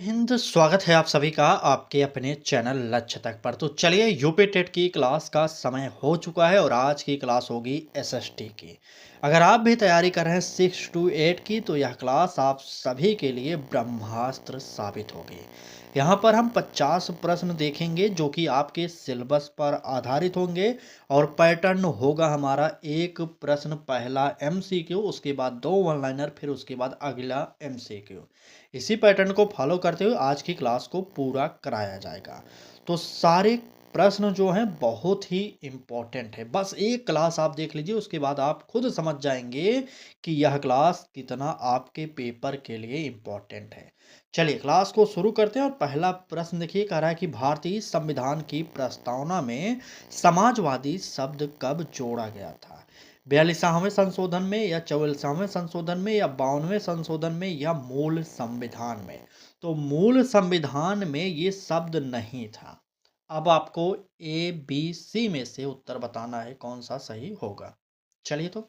हिंद स्वागत है आप सभी का आपके अपने चैनल लक्ष्य तक पर। तो चलिए यूपी टेट की क्लास का समय हो चुका है और आज की क्लास होगी एसएसटी की। अगर आप भी तैयारी कर रहे हैं 6 to 8 की तो यह क्लास आप सभी के लिए ब्रह्मास्त्र साबित होगी। यहाँ पर हम 50 प्रश्न देखेंगे जो कि आपके सिलेबस पर आधारित होंगे और पैटर्न होगा हमारा एक प्रश्न पहला एमसीक्यू, उसके बाद दो वन लाइनर, फिर उसके बाद अगला एमसीक्यू। इसी पैटर्न को फॉलो करते हुए आज की क्लास को पूरा कराया जाएगा। तो सारे प्रश्न जो हैं बहुत ही इम्पोर्टेंट है। बस एक क्लास आप देख लीजिए, उसके बाद आप खुद समझ जाएंगे कि यह क्लास कितना आपके पेपर के लिए इम्पोर्टेंट है। चलिए क्लास को शुरू करते हैं और पहला प्रश्न देखिए, कह रहा है कि भारतीय संविधान की प्रस्तावना में समाजवादी शब्द कब जोड़ा गया था? 42वें संशोधन में या 44वें संशोधन में या 52वें संशोधन में या मूल संविधान में? तो मूल संविधान में ये शब्द नहीं था। अब आपको ए बी सी में से उत्तर बताना है कौन सा सही होगा। चलिए तो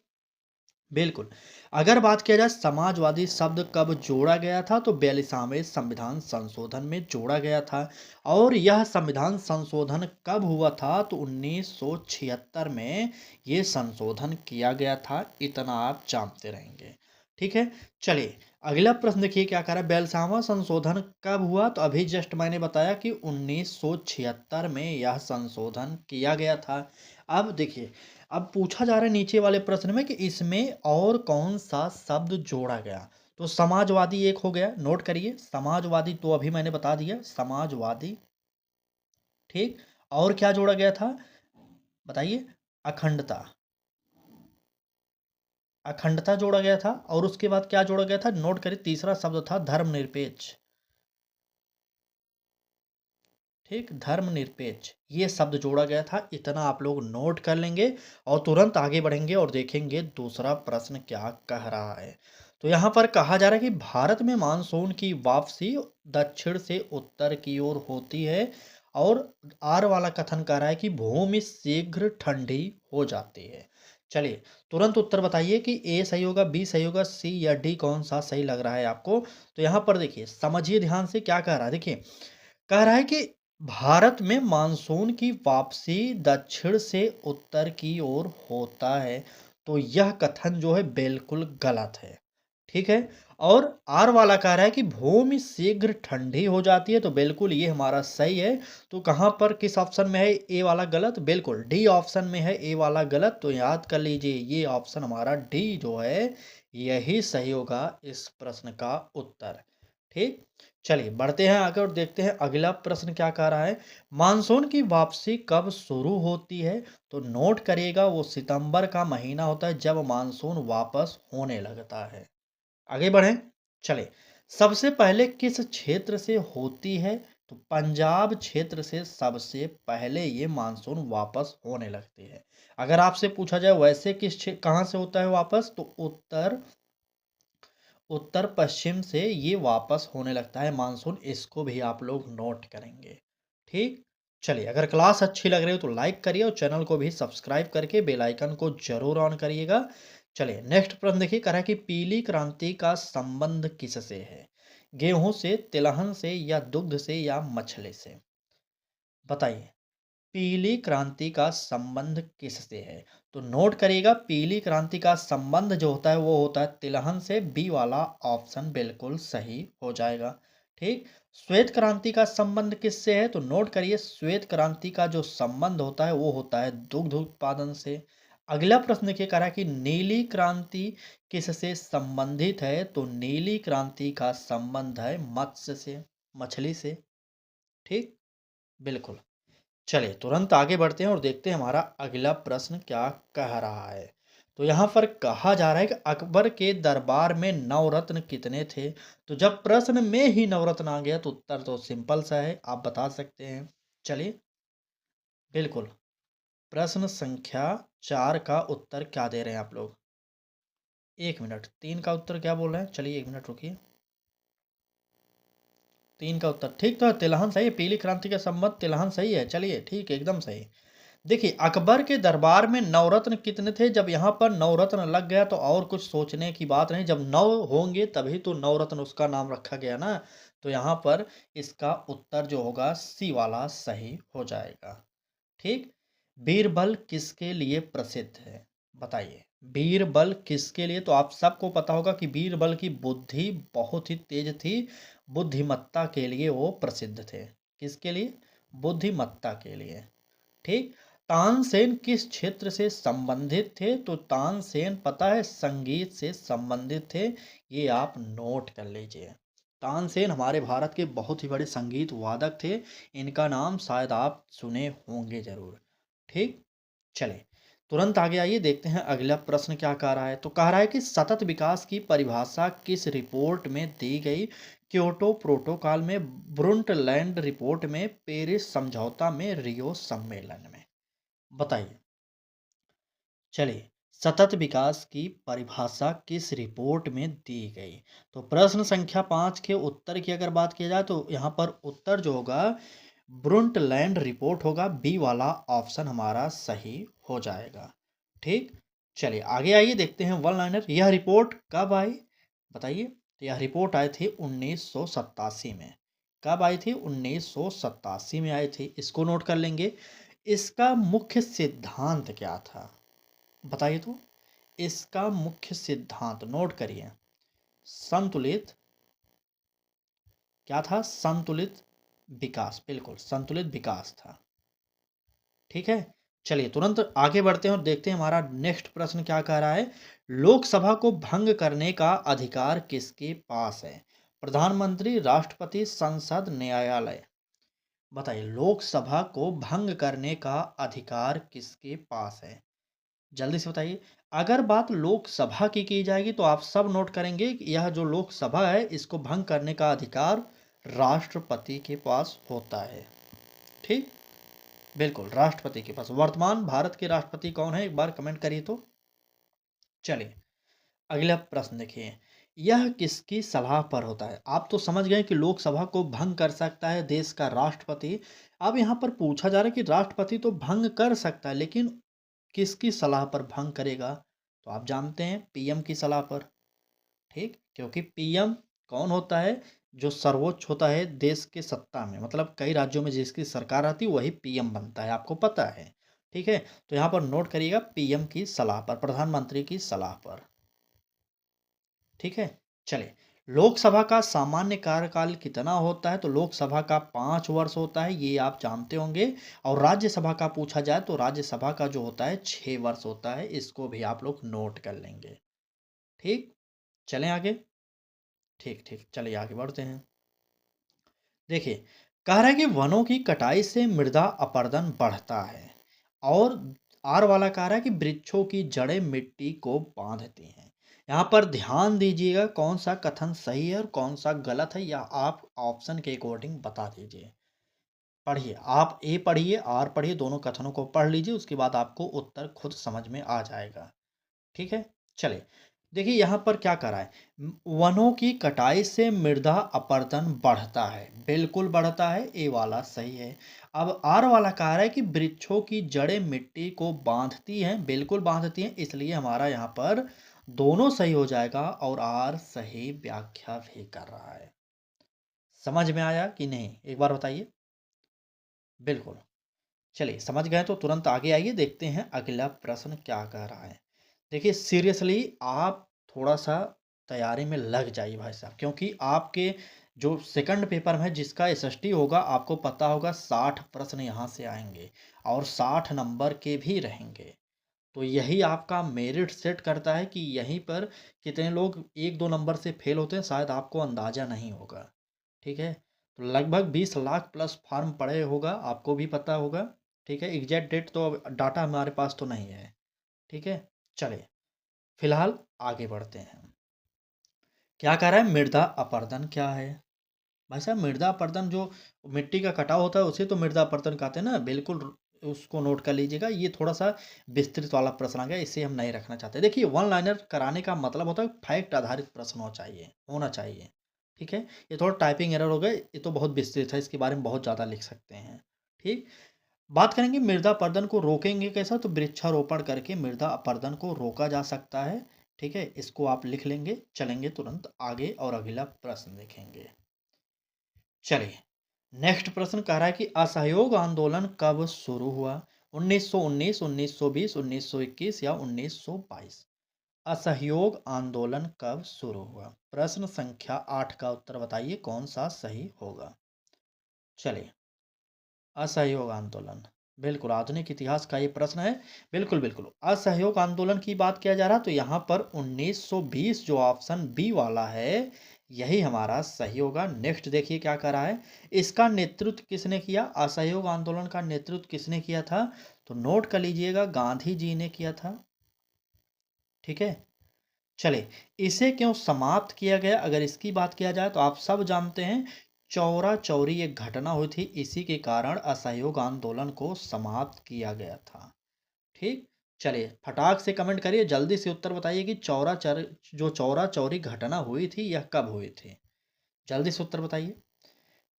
बिल्कुल, अगर बात किया जाए समाजवादी शब्द कब जोड़ा गया था तो 42वें संविधान संशोधन में जोड़ा गया था। और यह संविधान संशोधन कब हुआ था तो 1976 में ये संशोधन किया गया था। इतना आप जानते रहेंगे। ठीक है, चलिए अगला प्रश्न देखिए क्या कह रहा है, 42वां संशोधन कब हुआ तो अभी जस्ट मैंने बताया कि 1976 में यह संशोधन किया गया था। अब देखिए, अब पूछा जा रहा है नीचे वाले प्रश्न में कि इसमें और कौन सा शब्द जोड़ा गया। तो समाजवादी एक हो गया, नोट करिए, समाजवादी तो अभी मैंने बता दिया समाजवादी। ठीक, और क्या जोड़ा गया था बताइए? अखंडता। अखंडता जोड़ा गया था और उसके बाद क्या जोड़ा गया था, नोट करिए, तीसरा शब्द था धर्मनिरपेक्ष। ठीक, धर्मनिरपेक्ष ये शब्द जोड़ा गया था। इतना आप लोग नोट कर लेंगे और तुरंत आगे बढ़ेंगे और देखेंगे दूसरा प्रश्न क्या कह रहा है। तो यहाँ पर कहा जा रहा है कि भारत में मानसून की वापसी दक्षिण से उत्तर की ओर होती है और आर वाला कथन कह रहा है कि भूमि शीघ्र ठंडी हो जाती है। चलिए तुरंत उत्तर बताइए कि ए सही होगा, बी सही होगा, सी या डी, कौन सा सही लग रहा है आपको। तो यहाँ पर देखिए, समझिए ध्यान से क्या कह रहा है। देखिए, कह रहा है कि भारत में मानसून की वापसी दक्षिण से उत्तर की ओर होता है। तो यह कथन जो है बिल्कुल गलत है। ठीक है, और आर वाला कह रहा है कि भूमि शीघ्र ठंडी हो जाती है। तो बिल्कुल ये हमारा सही है। तो कहाँ पर किस ऑप्शन में है ए वाला गलत? बिल्कुल डी ऑप्शन में है ए वाला गलत। तो याद कर लीजिए ये ऑप्शन हमारा डी जो है यही सही होगा इस प्रश्न का उत्तर। ठीक, चलिए बढ़ते हैं आगे और देखते हैं अगला प्रश्न क्या कह रहा है। मानसून की वापसी कब शुरू होती है? तो नोट करिएगा, वो सितंबर का महीना होता है जब मानसून वापस होने लगता है। आगे बढ़ें, चले, सबसे पहले किस क्षेत्र से होती है? तो पंजाब क्षेत्र से सबसे पहले ये मानसून वापस होने लगती है। अगर आपसे पूछा जाए वैसे कहाँ से होता है वापस, तो उत्तर उत्तर पश्चिम से ये वापस होने लगता है मानसून। इसको भी आप लोग नोट करेंगे। ठीक, चलिए अगर क्लास अच्छी लग रही हो तो लाइक करिए और चैनल को भी सब्सक्राइब करके बेल आइकन को जरूर ऑन करिएगा। चलिए नेक्स्ट प्रश्न देखिए, कह रहा है कि पीली क्रांति का संबंध किससे है? गेहूं से, तिलहन से या दुग्ध से या मछली से? बताइए, पीली क्रांति का संबंध किससे है? तो नोट करिएगा, पीली क्रांति का संबंध जो होता है वो होता है तिलहन से। बी वाला ऑप्शन बिल्कुल सही हो जाएगा। ठीक, श्वेत क्रांति का संबंध किससे है? तो नोट करिए, श्वेत क्रांति का जो संबंध होता है वो होता है दुग्ध उत्पादन से। अगला प्रश्न देखिए, कह रहा है कि नीली क्रांति किससे संबंधित है? तो नीली क्रांति का संबंध है मत्स्य से, मछली से। ठीक, बिल्कुल, चलिए तुरंत आगे बढ़ते हैं और देखते हैं हमारा अगला प्रश्न क्या कह रहा है। तो यहाँ पर कहा जा रहा है कि अकबर के दरबार में नवरत्न कितने थे? तो जब प्रश्न में ही नवरत्न आ गया तो उत्तर तो सिंपल सा है, आप बता सकते हैं। चलिए, बिल्कुल, प्रश्न संख्या 4 का उत्तर क्या दे रहे हैं आप लोग? 1 मिनट, 3 का उत्तर क्या बोल रहे हैं? चलिए 1 मिनट रुकिए। 3 का उत्तर ठीक था, तिलहन सही है। पीली क्रांति का संबंध तिलहन सही है। चलिए ठीक है, एकदम सही। देखिए, अकबर के दरबार में नवरत्न कितने थे? जब यहाँ पर नवरत्न लग गया तो और कुछ सोचने की बात नहीं, जब नव होंगे तभी तो नवरत्न उसका नाम रखा गया ना। तो यहाँ पर इसका उत्तर जो होगा सी वाला सही हो जाएगा। ठीक? बीरबल किसके लिए प्रसिद्ध है? बताइए। बीरबल किसके लिए? तो आप सबको पता होगा कि बीरबल की बुद्धि बहुत ही तेज थी, बुद्धिमत्ता के लिए वो प्रसिद्ध थे। किसके लिए? बुद्धिमत्ता के लिए। ठीक। तानसेन किस क्षेत्र से संबंधित थे? तो तानसेन पता है संगीत से संबंधित थे। ये आप नोट कर लीजिए। तानसेन हमारे भारत के बहुत ही बड़े संगीत वादक थे। इनका नाम शायद आप सुने होंगे जरूर। ठीक। चले, तुरंत आगे आइए, देखते हैं अगला प्रश्न क्या कह रहा है। तो कह रहा है कि सतत विकास की परिभाषा किस रिपोर्ट में दी गई? क्योटो प्रोटोकॉल में, ब्रुंटलैंड रिपोर्ट में, पेरिस समझौता में, रियो सम्मेलन में? बताइए। चलिए, सतत विकास की परिभाषा किस रिपोर्ट में दी गई? तो प्रश्न संख्या 5 के उत्तर की अगर बात की जाए तो यहाँ पर उत्तर जो होगा ब्रुंटलैंड रिपोर्ट होगा। बी वाला ऑप्शन हमारा सही हो जाएगा। ठीक। चलिए आगे आइए, देखते हैं वन लाइनर। यह रिपोर्ट कब आई? बताइए। तो यह रिपोर्ट आई थी 1987 में। कब आई थी? 1987 में आई थी। इसको नोट कर लेंगे। इसका मुख्य सिद्धांत क्या था? बताइए तो। इसका मुख्य सिद्धांत नोट करिए। संतुलित, क्या था? संतुलित विकास, बिल्कुल संतुलित विकास था। ठीक है। चलिए तुरंत आगे बढ़ते हैं और देखते हैं हमारा नेक्स्ट प्रश्न क्या कह रहा है। लोकसभा को भंग करने का अधिकार किसके पास है? प्रधानमंत्री, राष्ट्रपति, संसद, न्यायालय? बताइए, लोकसभा को भंग करने का अधिकार किसके पास है? जल्दी से बताइए। अगर बात लोकसभा की जाएगी तो आप सब नोट करेंगे कि यह जो लोकसभा है इसको भंग करने का अधिकार राष्ट्रपति के पास होता है। ठीक। बिल्कुल राष्ट्रपति के पास। वर्तमान भारत के राष्ट्रपति कौन है, एक बार कमेंट करिए तो। चलिए अगला प्रश्न देखिए। यह किसकी सलाह पर होता है? आप तो समझ गए कि लोकसभा को भंग कर सकता है देश का राष्ट्रपति। अब यहाँ पर पूछा जा रहा है कि राष्ट्रपति तो भंग कर सकता है, लेकिन किसकी सलाह पर भंग करेगा? तो आप जानते हैं पीएम की सलाह पर। ठीक। क्योंकि पीएम कौन होता है? जो सर्वोच्च होता है देश के सत्ता में, मतलब कई राज्यों में जिसकी सरकार आती है वही पीएम बनता है, आपको पता है। ठीक है। तो यहाँ पर नोट करिएगा पीएम की सलाह पर, प्रधानमंत्री की सलाह पर। ठीक है। चलिए, लोकसभा का सामान्य कार्यकाल कितना होता है? तो लोकसभा का 5 वर्ष होता है, ये आप जानते होंगे। और राज्यसभा का पूछा जाए तो राज्यसभा का जो होता है 6 वर्ष होता है। इसको भी आप लोग नोट कर लेंगे। ठीक। चलें आगे। ठीक ठीक, चलिए आगे बढ़ते हैं। देखिए, कह रहा है कि वनों की कटाई से मृदा अपरदन बढ़ता है। और आर वाला कह रहा है कि वृक्षों की जड़ें मिट्टी को बांधती हैं। यहाँ पर ध्यान दीजिएगा कौन सा कथन सही है और कौन सा गलत है, या आप ऑप्शन के अकॉर्डिंग बता दीजिए। पढ़िए, आप ए पढ़िए, आर पढ़िए, दोनों कथनों को पढ़ लीजिए, उसके बाद आपको उत्तर खुद समझ में आ जाएगा। ठीक है। चलिए, देखिए यहाँ पर क्या करा है। वनों की कटाई से मृदा अपरदन बढ़ता है, बिल्कुल बढ़ता है, ए वाला सही है। अब आर वाला कह रहा है कि वृक्षों की जड़ें मिट्टी को बांधती हैं, बिल्कुल बांधती हैं, इसलिए हमारा यहाँ पर दोनों सही हो जाएगा और आर सही व्याख्या भी कर रहा है। समझ में आया कि नहीं, एक बार बताइए। बिल्कुल। चलिए समझ गए तो तुरंत आगे आइए, देखते हैं अगला प्रश्न क्या कह रहा है। देखिए सीरियसली आप थोड़ा-सा तैयारी में लग जाइए भाई साहब, क्योंकि आपके जो सेकंड पेपर में जिसका एसएसटी होगा आपको पता होगा 60 प्रश्न यहाँ से आएँगे और 60 नंबर के भी रहेंगे। तो यही आपका मेरिट सेट करता है कि यहीं पर कितने लोग 1-2 नंबर से फेल होते हैं शायद आपको अंदाज़ा नहीं होगा। ठीक है? तो लगभग 20 लाख प्लस फॉर्म पड़े होगा, आपको भी पता होगा। ठीक है? एग्ज़ैक्ट डेट तो अब डाटा हमारे पास तो नहीं है। ठीक है? चलिए, फिलहाल आगे बढ़ते हैं। क्या कह रहा है, मृदा अपरदन क्या है? भाई साहब मृदा अपरदन जो मिट्टी का कटाव होता है उसे तो मृदा अपरदन कहते हैं ना, बिल्कुल उसको नोट कर लीजिएगा। ये थोड़ा-सा विस्तृत वाला प्रश्न आ गया, इसे हम नहीं रखना चाहते। देखिए वन लाइनर कराने का मतलब होता है फैक्ट आधारित प्रश्न होना चाहिए। ठीक है? ये थोड़ा टाइपिंग एरर हो गया, ये तो बहुत विस्तृत है, इसके बारे में बहुत ज़्यादा लिख सकते हैं। ठीक? बात करेंगे मृदा अपरदन को रोकेंगे कैसा, तो वृक्षारोपण करके मृदा अपरदन को रोका जा सकता है। ठीक है, इसको आप लिख लेंगे। चलेंगे तुरंत आगे और अगला प्रश्न देखेंगे। चलिए, नेक्स्ट प्रश्न कह रहा है कि असहयोग आंदोलन कब शुरू हुआ? 1919, 1920, 1921 या 1922? असहयोग आंदोलन कब शुरू हुआ? प्रश्न संख्या 8 का उत्तर बताइए कौन सा सही होगा। चलिए, असहयोग आंदोलन, बिल्कुल आधुनिक इतिहास का ये प्रश्न है। बिल्कुल बिल्कुल, असहयोग आंदोलन की बात किया जा रहा तो यहाँ पर 1920 जो ऑप्शन बी वाला है यही हमारा सही होगा। नेक्स्ट देखिए क्या कर रहा है, इसका नेतृत्व किसने किया? असहयोग आंदोलन का नेतृत्व किसने किया था? तो नोट कर लीजिएगा, गांधी जी ने किया था। ठीक है, चले, इसे क्यों समाप्त किया गया अगर इसकी बात किया जाए तो आप सब जानते हैं चौरा चौरी एक घटना हुई थी, इसी के कारण असहयोग आंदोलन को समाप्त किया गया था। ठीक, चलिए फटाक से कमेंट करिए, जल्दी से उत्तर बताइए कि जो चौरा चौरी घटना हुई थी यह कब हुई थी? जल्दी से उत्तर बताइए।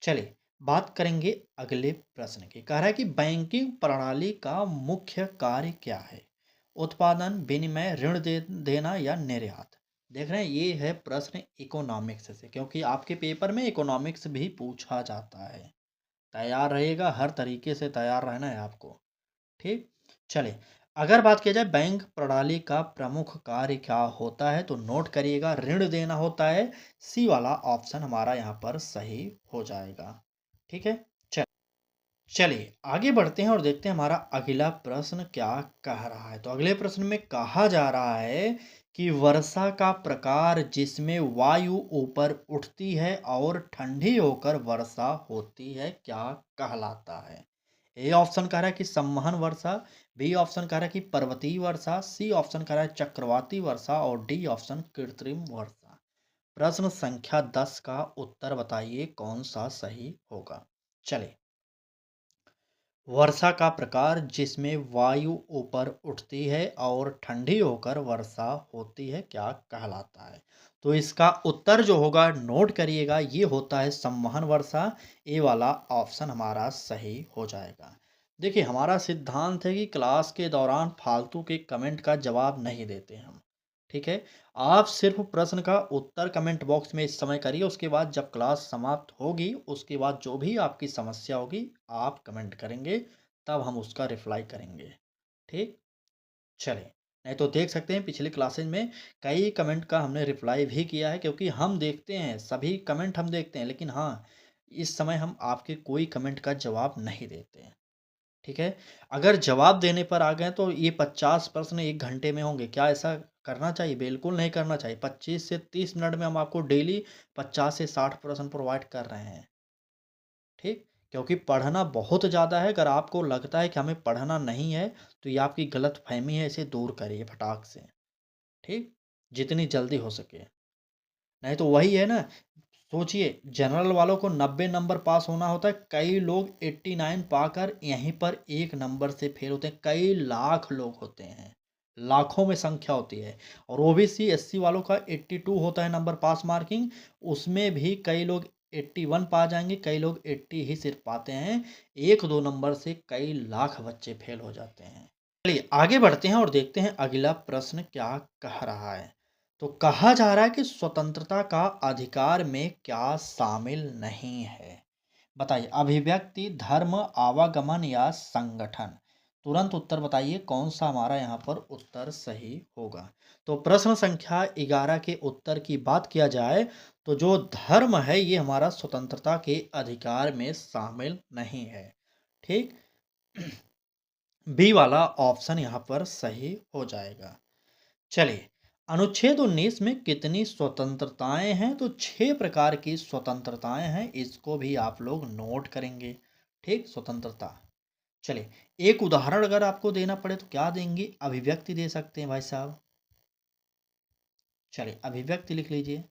चलिए, बात करेंगे अगले प्रश्न की। कह रहा है कि बैंकिंग प्रणाली का मुख्य कार्य क्या है? उत्पादन, विनिमय, देना या निर्यात? देख रहे हैं, ये है प्रश्न इकोनॉमिक्स से, क्योंकि आपके पेपर में इकोनॉमिक्स भी पूछा जाता है। तैयार रहिएगा, हर तरीके से तैयार रहना है आपको। ठीक, चलिए, अगर बात की जाए बैंक प्रणाली का प्रमुख कार्य क्या होता है तो नोट करिएगा, ऋण देना होता है। सी वाला ऑप्शन हमारा यहाँ पर सही हो जाएगा। ठीक है, चलिए आगे बढ़ते हैं और देखते हैं हमारा अगला प्रश्न क्या कह रहा है। तो अगले प्रश्न में कहा जा रहा है कि वर्षा का प्रकार जिसमें वायु ऊपर उठती है और ठंडी होकर वर्षा होती है क्या कहलाता है? ए ऑप्शन कह रहा है कि संवहन वर्षा, बी ऑप्शन कह रहा है कि पर्वतीय वर्षा, सी ऑप्शन कह रहा है चक्रवाती वर्षा और डी ऑप्शन कृत्रिम वर्षा। प्रश्न संख्या 10 का उत्तर बताइए कौन सा सही होगा। चलिए, वर्षा का प्रकार जिसमें वायु ऊपर उठती है और ठंडी होकर वर्षा होती है क्या कहलाता है? तो इसका उत्तर जो होगा नोट करिएगा, ये होता है संवहन वर्षा। ए वाला ऑप्शन हमारा सही हो जाएगा। देखिए, हमारा सिद्धांत है कि क्लास के दौरान फालतू के कमेंट का जवाब नहीं देते हम। ठीक है, आप सिर्फ प्रश्न का उत्तर कमेंट बॉक्स में इस समय करिए, उसके बाद जब क्लास समाप्त होगी उसके बाद जो भी आपकी समस्या होगी आप कमेंट करेंगे, तब हम उसका रिप्लाई करेंगे। ठीक, चलें, नहीं तो देख सकते हैं पिछले क्लासेज में कई कमेंट का हमने रिप्लाई भी किया है, क्योंकि हम देखते हैं सभी कमेंट हम देखते हैं, लेकिन हाँ, इस समय हम आपके कोई कमेंट का जवाब नहीं देते हैं। ठीक है, अगर जवाब देने पर आ गए तो ये 50 प्रश्न 1 घंटे में होंगे, क्या ऐसा करना चाहिए? बिल्कुल नहीं करना चाहिए। 25 से 30 मिनट में हम आपको डेली 50 से 60 प्रश्न प्रोवाइड कर रहे हैं। ठीक, क्योंकि पढ़ना बहुत ज़्यादा है, अगर आपको लगता है कि हमें पढ़ना नहीं है, तो ये आपकी गलतफ़हमी है, इसे दूर करिए फटाक से। ठीक, जितनी जल्दी हो सके। नहीं तो वही है ना, सोचिए जनरल वालों को 90 नंबर पास होना होता है, कई लोग 89 पाकर यहीं पर 1 नंबर से फेल होते हैं, कई लाख लोग होते हैं, लाखों में संख्या होती है। और ओबीसी एससी वालों का 82 होता है नंबर पास मार्किंग, उसमें भी कई लोग 81 पा जाएंगे, कई लोग 80 ही सिर्फ पाते हैं। 1-2 नंबर से कई लाख बच्चे फेल हो जाते हैं। चलिए आगे बढ़ते हैं और देखते हैं अगला प्रश्न क्या कह रहा है। तो कहा जा रहा है कि स्वतंत्रता का अधिकार में क्या शामिल नहीं है? बताइए, अभिव्यक्ति, धर्म, आवागमन या संगठन? तुरंत उत्तर बताइए कौन सा हमारा यहाँ पर उत्तर सही होगा। तो प्रश्न संख्या 11 के उत्तर की बात किया जाए तो जो धर्म है ये हमारा स्वतंत्रता के अधिकार में शामिल नहीं है। ठीक, बी वाला ऑप्शन यहाँ पर सही हो जाएगा। चलिए, अनुच्छेद 19 में कितनी स्वतंत्रताएं हैं? तो 6 प्रकार की स्वतंत्रताएं हैं, इसको भी आप लोग नोट करेंगे। ठीक, स्वतंत्रता। चलिए, एक उदाहरण अगर आपको देना पड़े तो क्या देंगे? अभिव्यक्ति दे सकते हैं भाई साहब। चलिए, अभिव्यक्ति लिख लीजिए।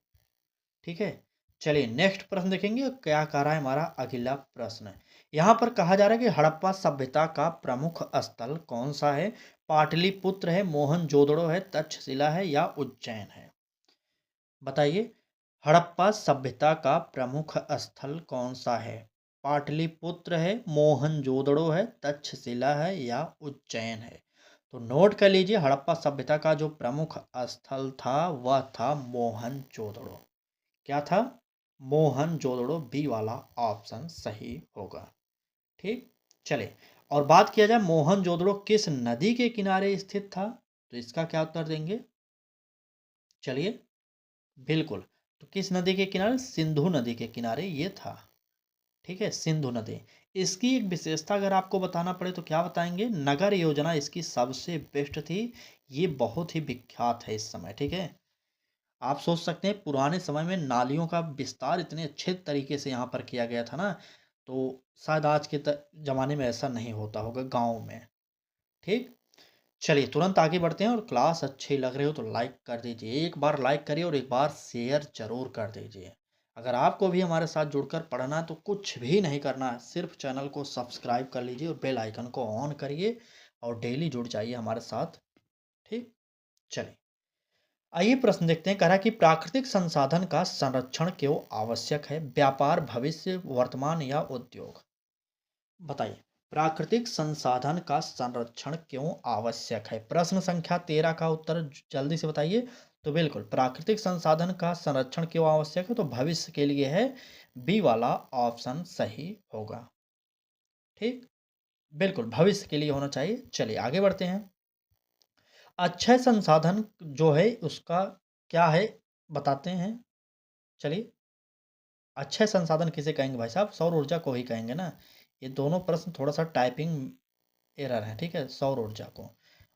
ठीक है, चलिए नेक्स्ट प्रश्न देखेंगे क्या कह रहा है हमारा अगला प्रश्न। यहाँ पर कहा जा रहा है कि हड़प्पा सभ्यता का प्रमुख स्थल कौन सा है? पाटलिपुत्र है, मोहनजोदड़ो है, तक्षशिला है या उज्जैन है? बताइए, हड़प्पा सभ्यता का प्रमुख स्थल कौन सा है? पाटलिपुत्र है, मोहनजोदड़ो है, तक्षशिला है या उज्जैन है। तो नोट कर लीजिए, हड़प्पा सभ्यता का जो प्रमुख स्थल था वह था मोहनजोदड़ो। क्या था? मोहनजोदड़ो, बी वाला ऑप्शन सही होगा। ठीक, चले। और बात किया जाए मोहनजोदड़ो किस नदी के किनारे स्थित था, तो इसका क्या उत्तर देंगे? चलिए, बिल्कुल। तो किस नदी के किनारे? सिंधु नदी के किनारे ये था। ठीक है, सिंधु नदी। इसकी एक विशेषता अगर आपको बताना पड़े तो क्या बताएंगे? नगर योजना इसकी सबसे बेस्ट थी। ये बहुत ही विख्यात है इस समय। ठीक है, आप सोच सकते हैं पुराने समय में नालियों का विस्तार इतने अच्छे तरीके से यहाँ पर किया गया था ना, तो शायद आज के ज़माने में ऐसा नहीं होता होगा गाँव में। ठीक, चलिए तुरंत आगे बढ़ते हैं। और क्लास अच्छी लग रही हो तो लाइक कर दीजिए, एक बार लाइक करिए और एक बार शेयर ज़रूर कर दीजिए। अगर आपको भी हमारे साथ जुड़कर पढ़ना है तो कुछ भी नहीं करना है, सिर्फ चैनल को सब्सक्राइब कर लीजिए और बेल आइकन को ऑन करिए और डेली जुड़ जाइए हमारे साथ। ठीक, चलिए आइए प्रश्न देखते हैं। कह रहा है कि प्राकृतिक संसाधन का संरक्षण क्यों आवश्यक है? व्यापार, भविष्य, वर्तमान या उद्योग? बताइए, प्राकृतिक संसाधन का संरक्षण क्यों आवश्यक है? प्रश्न संख्या 13 का उत्तर जल्दी से बताइए। तो बिल्कुल, प्राकृतिक संसाधन का संरक्षण क्यों आवश्यक है? तो भविष्य के लिए है, बी वाला ऑप्शन सही होगा। ठीक, बिल्कुल भविष्य के लिए होना चाहिए। चलिए आगे बढ़ते हैं। अक्षय संसाधन जो है उसका क्या है, बताते हैं। चलिए, अक्षय संसाधन किसे कहेंगे भाई साहब? सौर ऊर्जा को ही कहेंगे ना। ये दोनों प्रश्न थोड़ा सा टाइपिंग एरर है। ठीक है, सौर ऊर्जा को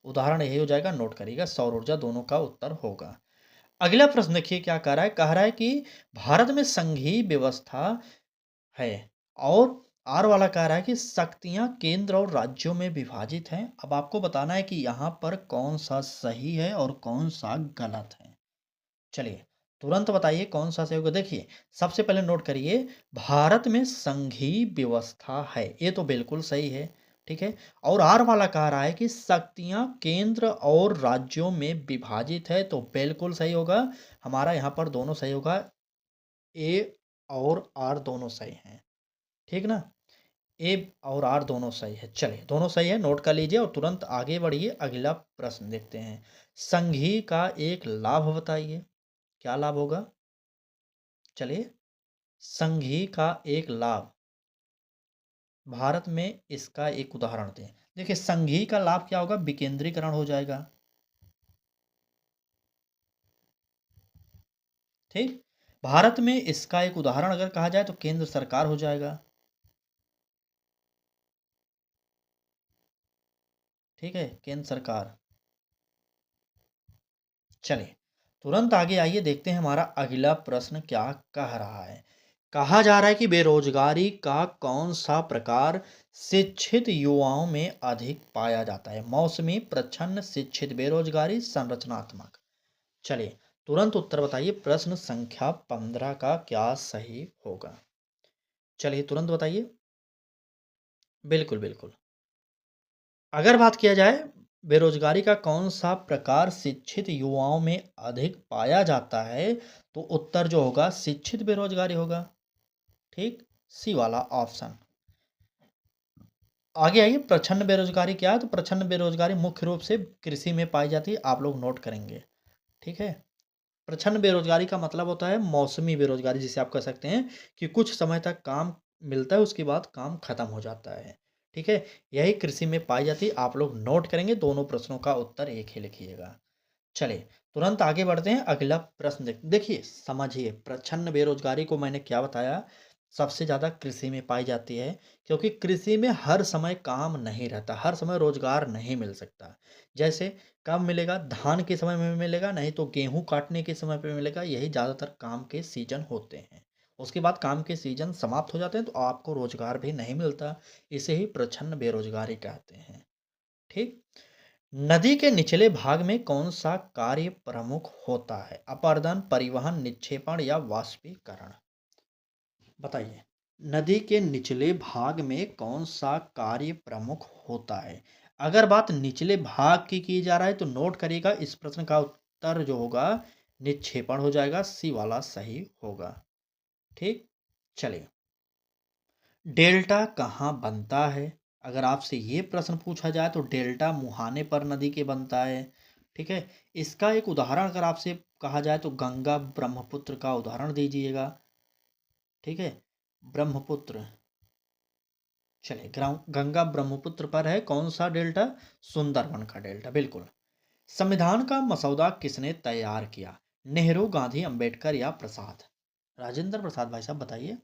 उदाहरण यही हो जाएगा, नोट करिएगा, सौर ऊर्जा दोनों का उत्तर होगा। अगला प्रश्न देखिए क्या कह रहा है। कह रहा है कि भारत में संघीय व्यवस्था है, और आर वाला कह रहा है कि शक्तियां केंद्र और राज्यों में विभाजित हैं। अब आपको बताना है कि यहाँ पर कौन सा सही है और कौन सा गलत है। चलिए तुरंत बताइए कौन सा सही होगा। देखिए, सबसे पहले नोट करिए, भारत में संघीय व्यवस्था है, ये तो बिल्कुल सही है। ठीक है, और आर वाला कह रहा है कि शक्तियां केंद्र और राज्यों में विभाजित है, तो बिल्कुल सही होगा। हमारा यहाँ पर दोनों सही होगा, ए और आर दोनों सही हैं। ठीक ना, ए और आर दोनों सही है। चलिए दोनों सही है, नोट कर लीजिए और तुरंत आगे बढ़िए। अगला प्रश्न देखते हैं। संघीय का एक लाभ बताइए, क्या लाभ होगा? चलिए, संघी का एक लाभ, भारत में इसका एक उदाहरण दें। देखिए, संघी का लाभ क्या होगा? विकेंद्रीकरण हो जाएगा। ठीक, भारत में इसका एक उदाहरण अगर कहा जाए तो केंद्र सरकार हो जाएगा। ठीक है, केंद्र सरकार। चलिए तुरंत आगे आइए, देखते हैं हमारा अगला प्रश्न क्या कह रहा है। कहा जा रहा है कि बेरोजगारी का कौन सा प्रकार शिक्षित युवाओं में अधिक पाया जाता है? मौसमी, प्रच्छन्न, शिक्षित, बेरोजगारी, संरचनात्मक? चलिए तुरंत उत्तर बताइए, प्रश्न संख्या 15 का क्या सही होगा? चलिए तुरंत बताइए। बिल्कुल बिल्कुल, अगर बात किया जाए बेरोजगारी का कौन सा प्रकार शिक्षित युवाओं में अधिक पाया जाता है, तो उत्तर जो होगा शिक्षित बेरोजगारी होगा। ठीक, सी वाला ऑप्शन। आगे आइए, प्रछन्न बेरोजगारी क्या है? तो प्रछन्न बेरोजगारी मुख्य रूप से कृषि में पाई जाती है, आप लोग नोट करेंगे। ठीक है, प्रछन्न बेरोजगारी का मतलब होता है मौसमी बेरोजगारी, जिसे आप कह सकते हैं कि कुछ समय तक काम मिलता है, उसके बाद काम खत्म हो जाता है। ठीक है, यही कृषि में पाई जाती है, आप लोग नोट करेंगे, दोनों प्रश्नों का उत्तर एक ही लिखिएगा। चलिए तुरंत आगे बढ़ते हैं। अगला प्रश्न देखिए, समझिए, प्रछन्न बेरोजगारी को मैंने क्या बताया, सबसे ज़्यादा कृषि में पाई जाती है, क्योंकि कृषि में हर समय काम नहीं रहता, हर समय रोजगार नहीं मिल सकता। जैसे कब मिलेगा? धान के समय में मिलेगा, नहीं तो गेहूं काटने के समय पे मिलेगा, यही ज़्यादातर काम के सीजन होते हैं। उसके बाद काम के सीजन समाप्त हो जाते हैं तो आपको रोजगार भी नहीं मिलता, इसे ही प्रछन्न बेरोजगारी कहते हैं। ठीक, नदी के निचले भाग में कौन सा कार्य प्रमुख होता है? अपरदन, परिवहन, निक्षेपण या वाष्पीकरण? बताइए, नदी के निचले भाग में कौन सा कार्य प्रमुख होता है? अगर बात निचले भाग की जा रहा है तो नोट करिएगा, इस प्रश्न का उत्तर जो होगा निक्षेपण हो जाएगा, सी वाला सही होगा। ठीक, चलिए डेल्टा कहाँ बनता है? अगर आपसे ये प्रश्न पूछा जाए तो डेल्टा मुहाने पर नदी के बनता है, ठीक है? इसका एक उदाहरण अगर आपसे कहा जाए तो गंगा, ब्रह्मपुत्र का उदाहरण दीजिएगा, ठीक है? ब्रह्मपुत्र, चलिए गंगा ब्रह्मपुत्र पर है कौन-सा डेल्टा? सुंदरबन का डेल्टा, बिल्कुल। संविधान का मसौदा किसने तैयार किया? नेहरू, गांधी, अंबेडकर या प्रसाद? राजेंद्र प्रसाद भाई साहब बताइए।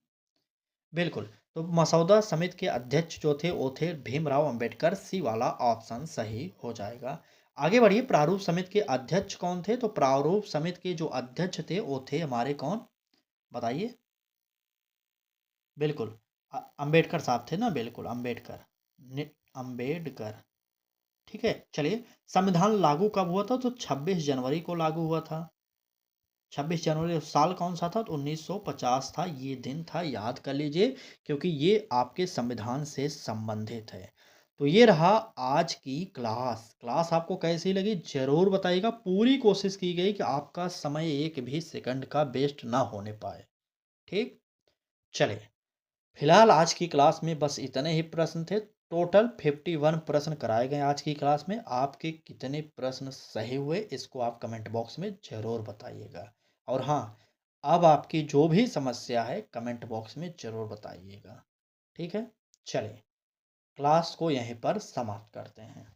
बिल्कुल, तो मसौदा समिति के अध्यक्ष जो थे वो थे भीमराव अंबेडकर, सी वाला ऑप्शन सही हो जाएगा। आगे बढ़िए, प्रारूप समिति के अध्यक्ष कौन थे? तो प्रारूप समिति के जो अध्यक्ष थे वो थे हमारे कौन? बताइए। बिल्कुल, अंबेडकर साहब थे ना, बिल्कुल अंबेडकर, अंबेडकर, ठीक है। चलिए, संविधान लागू कब हुआ था? तो 26 जनवरी को लागू हुआ था। 26 जनवरी साल कौन-सा था? तो 1950 था, ये दिन था, याद कर लीजिए, क्योंकि ये आपके संविधान से संबंधित है। तो ये रहा आज की क्लास। क्लास आपको कैसी लगी ज़रूर बताइएगा। पूरी कोशिश की गई कि आपका समय एक भी सेकंड का वेस्ट ना होने पाए, ठीक? चलिए, फिलहाल आज की क्लास में बस इतने ही प्रश्न थे। टोटल 51 प्रश्न कराए गए आज की क्लास में। आपके कितने प्रश्न सही हुए इसको आप कमेंट बॉक्स में ज़रूर बताइएगा। और हाँ, अब आपकी जो भी समस्या है कमेंट बॉक्स में ज़रूर बताइएगा। ठीक है? चलिए, क्लास को यहीं पर समाप्त करते हैं।